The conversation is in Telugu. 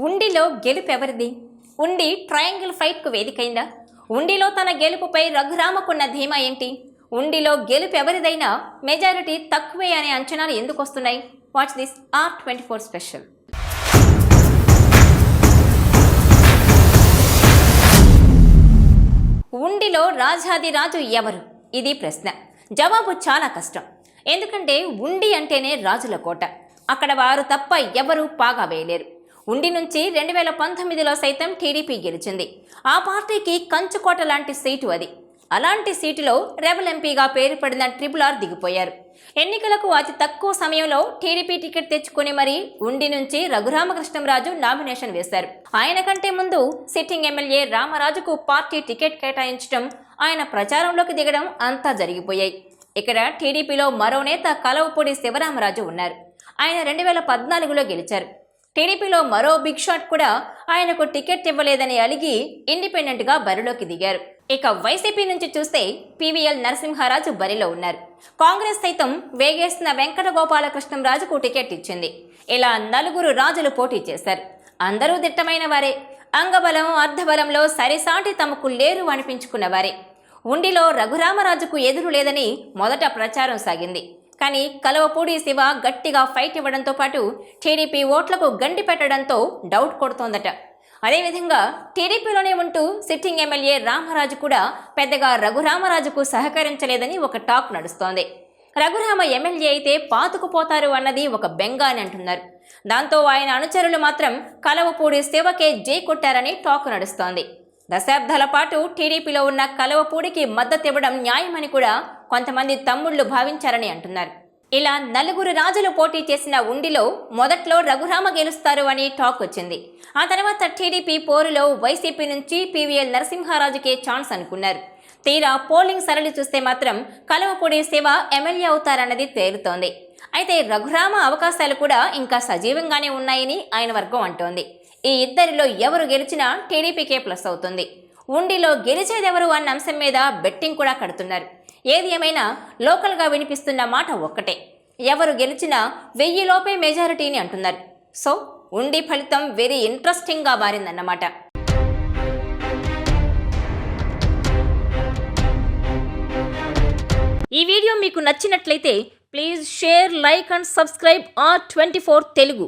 ఉండిలో గెలుపెవరిది? ఉండి ట్రయాంగిల్ ఫైట్కు వేదికైందా? ఉండిలో తన గెలుపుపై రఘురామకున్న ధీమా ఏంటి? ఉండిలో గెలుపెవరిదైనా మెజారిటీ తక్కువే అనే అంచనాలు ఎందుకు వస్తున్నాయి? Watch this R24 special. ఉండిలో రాజాదిరాజు ఎవరు? ఇది ప్రశ్న. జవాబు చాలా కష్టం. ఎందుకంటే ఉండి అంటేనే రాజుల కోట. అక్కడ వారు తప్ప ఎవరూ పాగా వేయలేరు. ఉండి నుంచి 2019లో సైతం టీడీపీ గెలిచింది. ఆ పార్టీకి కంచుకోట లాంటి సీటు అది. అలాంటి సీటులో రెబల్ ఎంపీగా పేరు పడిన RRR దిగిపోయారు. ఎన్నికలకు అతి తక్కువ సమయంలో టీడీపీ టికెట్ తెచ్చుకుని మరీ ఉండి నుంచి రఘురామకృష్ణంరాజు నామినేషన్ వేశారు. ఆయన కంటే ముందు సిట్టింగ్ ఎమ్మెల్యే రామరాజుకు పార్టీ టికెట్ కేటాయించడం, ఆయన ప్రచారంలోకి దిగడం అంతా జరిగిపోయాయి. ఇక్కడ టీడీపీలో మరో నేత కలవపూడి శివరామరాజు ఉన్నారు. ఆయన 2014లో గెలిచారు. టీడీపీలో మరో బిగ్ షాట్ కూడా ఆయనకు టికెట్ ఇవ్వలేదని అలిగి ఇండిపెండెంట్గా బరిలోకి దిగారు. ఇక వైసీపీ నుంచి చూస్తే PVL నరసింహారాజు బరిలో ఉన్నారు. కాంగ్రెస్ సైతం వేగేస్తున్న వెంకట గోపాలకృష్ణంరాజుకు టికెట్ ఇచ్చింది. ఇలా నలుగురు రాజులు పోటీ చేశారు. అందరూ దిట్టమైన వారే. అంగబలం అర్ధబలంలో సరిసాటి తమకు లేరు అనిపించుకున్న వారే. ఉండిలో రఘురామరాజుకు ఎదురు లేదని మొదట ప్రచారం సాగింది. కానీ కలవపూడి శివ గట్టిగా ఫైట్ ఇవ్వడంతో పాటు టీడీపీ ఓట్లకు గండి పెట్టడంతో డౌట్ కొడుతోందట. అదేవిధంగా టీడీపీలోనే ఉంటూ సిట్టింగ్ ఎమ్మెల్యే రామరాజు కూడా పెద్దగా రఘురామరాజుకు సహకరించలేదని ఒక టాక్ నడుస్తోంది. రఘురామ ఎమ్మెల్యే అయితే పాతుకుపోతారు అన్నది ఒక బెంగ అని అంటున్నారు. దాంతో ఆయన అనుచరులు మాత్రం కలవపూడి శివకే జై కొట్టారని టాక్ నడుస్తోంది. దశాబ్దాల పాటు టీడీపీలో ఉన్న కలవపూడికి మద్దతు ఇవ్వడం న్యాయమని కూడా కొంతమంది తమ్ముళ్లు భావించారని అంటున్నారు. ఇలా నలుగురు రాజులు పోటీ చేసిన ఉండిలో మొదట్లో రఘురామ గెలుస్తారు అని టాక్ వచ్చింది. ఆ తర్వాత టీడీపీ పోరులో వైసీపీ నుంచి PVL నరసింహారాజుకే ఛాన్స్ అనుకున్నారు. తీరా పోలింగ్ సరళి చూస్తే మాత్రం కలవపూడి శివ ఎమ్మెల్యే అవుతారన్నది తేలుతోంది. అయితే రఘురామ అవకాశాలు కూడా ఇంకా సజీవంగానే ఉన్నాయని ఆయన వర్గం అంటోంది. ఈ ఇద్దరిలో ఎవరు గెలిచినా టీడీపీకే ప్లస్ అవుతుంది. ఉండిలో గెలిచేదెవరు అన్న అంశం మీద బెట్టింగ్ కూడా కడుతున్నారు. ఏది ఏమైనా లోకల్గా వినిపిస్తున్న మాట ఒక్కటే, ఎవరు గెలిచినా 1000 లోపే మెజారిటీని అంటున్నారు. సో ఉండి ఫలితం వెరీ ఇంట్రెస్టింగ్గా మారిందన్నమాట. ఈ వీడియో మీకు నచ్చినట్లయితే please share, like and subscribe R24 Telugu.